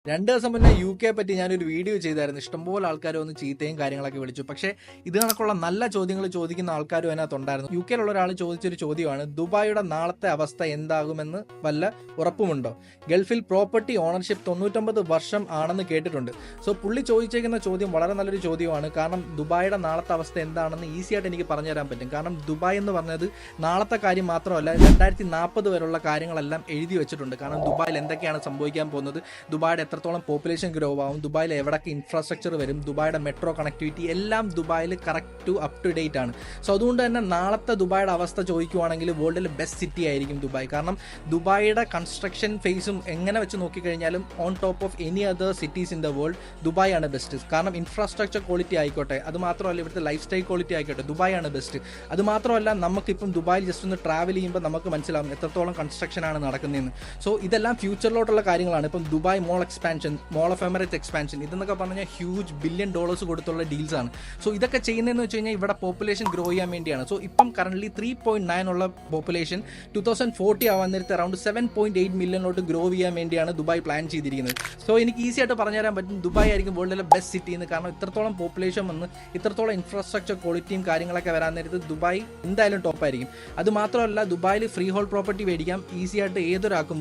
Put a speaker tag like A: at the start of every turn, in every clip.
A: 2 ദിവസം മുന്നേ യുകെയെ പറ്റി ഞാനൊരു വീഡിയോ ചെയ്തായിരുന്നു. ഇഷ്ടംപോലെ ആൾക്കാർ വന്ന് ചീത്തയും കാര്യങ്ങളൊക്കെ വിളിച്ചു. പക്ഷേ ഇത് കണക്കുള്ള നല്ല ചോദ്യങ്ങൾ ചോദിക്കുന്ന ആൾക്കാരും അതിനകത്തുണ്ടായിരുന്നു. യുകെയിലുള്ള ഒരാൾ ചോദിച്ചൊരു ചോദ്യമാണ്, ദുബായിയുടെ നാളത്തെ അവസ്ഥ എന്താകുമെന്ന് വല്ല ഉറപ്പുമുണ്ടോ? ഗൾഫിൽ പ്രോപ്പർട്ടി ഓണർഷിപ്പ് 99 വർഷം ആണെന്ന് കേട്ടിട്ടുണ്ട്. സോ പുള്ളി ചോദിച്ചേക്കുന്ന ചോദ്യം വളരെ നല്ലൊരു ചോദ്യമാണ്. കാരണം ദുബായിയുടെ നാളത്തെ അവസ്ഥ എന്താണെന്ന് ഈസി ആയിട്ട് എനിക്ക് പറഞ്ഞു തരാൻ പറ്റും. കാരണം ദുബായ് എന്ന് പറഞ്ഞത് നാളത്തെ കാര്യം മാത്രമല്ല, 2040 വരെയുള്ള കാര്യങ്ങളെല്ലാം എഴുതി വെച്ചിട്ടുണ്ട്. കാരണം ദുബായിൽ എന്തൊക്കെയാണ് സംഭവിക്കാൻ പോകുന്നത്, ദുബായിയുടെ എത്രത്തോളം പോപ്പുലേഷൻ ഗ്രോ ആവും, ദുബായിൽ എവിടൊക്കെ ഇൻഫ്രാസ്ട്രക്ചർ വരും, ദുബായിയുടെ മെട്രോ കണക്ടിവിറ്റി എല്ലാം ദുബായിൽ കറക്റ്റ് അപ് ടു ഡേറ്റ് ആണ്. സോ അതുകൊണ്ട് തന്നെ നാളത്തെ ദുബായിയുടെ അവസ്ഥ ചോദിക്കുവാണെങ്കിൽ വേൾഡിലെ ബെസ്റ്റ് സിറ്റി ആയിരിക്കും ദുബായ്. കാരണം ദുബായിയുടെ കൺസ്ട്രക്ഷൻ ഫേസും എങ്ങനെ വെച്ച് നോക്കിക്കഴിഞ്ഞാലും on top of any other cities in the world Dubai ആണ് ബെസ്റ്റ്. കാരണം ഇൻഫ്രാസ്ട്രക്ചർ ക്വാളിറ്റി ആയിക്കോട്ടെ, അത് മാത്രമല്ല ഇവിടുത്തെ ലൈഫ് സ്റ്റൈൽ ക്വാളിറ്റി ആയിക്കോട്ടെ, ദുബായ് ആണ് ബെസ്റ്റ്. അത് മാത്രമല്ല നമുക്കിപ്പം ദുബായിൽ ജസ്റ്റ് ഒന്ന് ട്രാവൽ ചെയ്യുമ്പോൾ നമുക്ക് മനസ്സിലാവും എത്രത്തോളം കൺസ്ട്രക്ഷൻ ആണ് നടക്കുന്നതെന്ന്. സോ ഇതെല്ലാം ഫ്യൂച്ചറിലോട്ടുള്ള കാര്യങ്ങളാണ്. ഇപ്പം Dubai mall expansion, mall of Emirates expansion, ഇതെന്നൊക്കെ പറഞ്ഞാൽ ഹ്യൂജ് $1 ബില്യൺ കൊടുത്തുള്ള ഡീൽസ് ആണ്. സോ ഇതൊക്കെ ചെയ്യുന്നതെന്ന് വെച്ച് കഴിഞ്ഞാൽ ഇവിടെ പോപ്പുലേഷൻ ഗ്രോ ചെയ്യാൻ വേണ്ടിയാണ്. സോ ഇപ്പം കറന്റ് 3.9 ഉള്ള പോപ്പുലേഷൻ 2040 ആവാൻ നേരത്തെ അറൗണ്ട് 7.8 മില്യണിലോട്ട് ഗ്രോ ചെയ്യാൻ വേണ്ടിയാണ് ദുബായ് പ്ലാൻ ചെയ്തിരിക്കുന്നത്. സോ എനിക്ക് ഈസി ആയിട്ട് പറഞ്ഞു തരാൻ പറ്റും ദുബായ് ആയിരിക്കും വേൾഡിലെ ബെസ്റ്റ് സിറ്റി എന്ന്. കാരണം ഇത്രത്തോളം പോപ്പുലേഷൻ വന്ന് ഇത്രത്തോളം ഇൻഫ്രാസ്ട്രക്ചർ ക്വാളിറ്റിയും കാര്യങ്ങളൊക്കെ വരാൻ നേരത്ത് ദുബായ് എന്തായാലും ടോപ്പായിരിക്കും. അത് മാത്രമല്ല ദുബായിൽ ഫ്രീ ഹോൾ പ്രോപ്പർട്ടി മേടിക്കാം ഈസി ആയിട്ട്.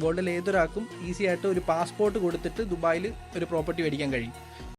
A: വേൾഡിൽ ഏതൊരാൾക്കും ഈസി ആയിട്ട് ഒരു പാസ്പോർട്ട് കൊടുത്തിട്ട് ദുബായിൽ ഒരു പ്രോപ്പർട്ടി മേടിക്കാൻ കഴിയും.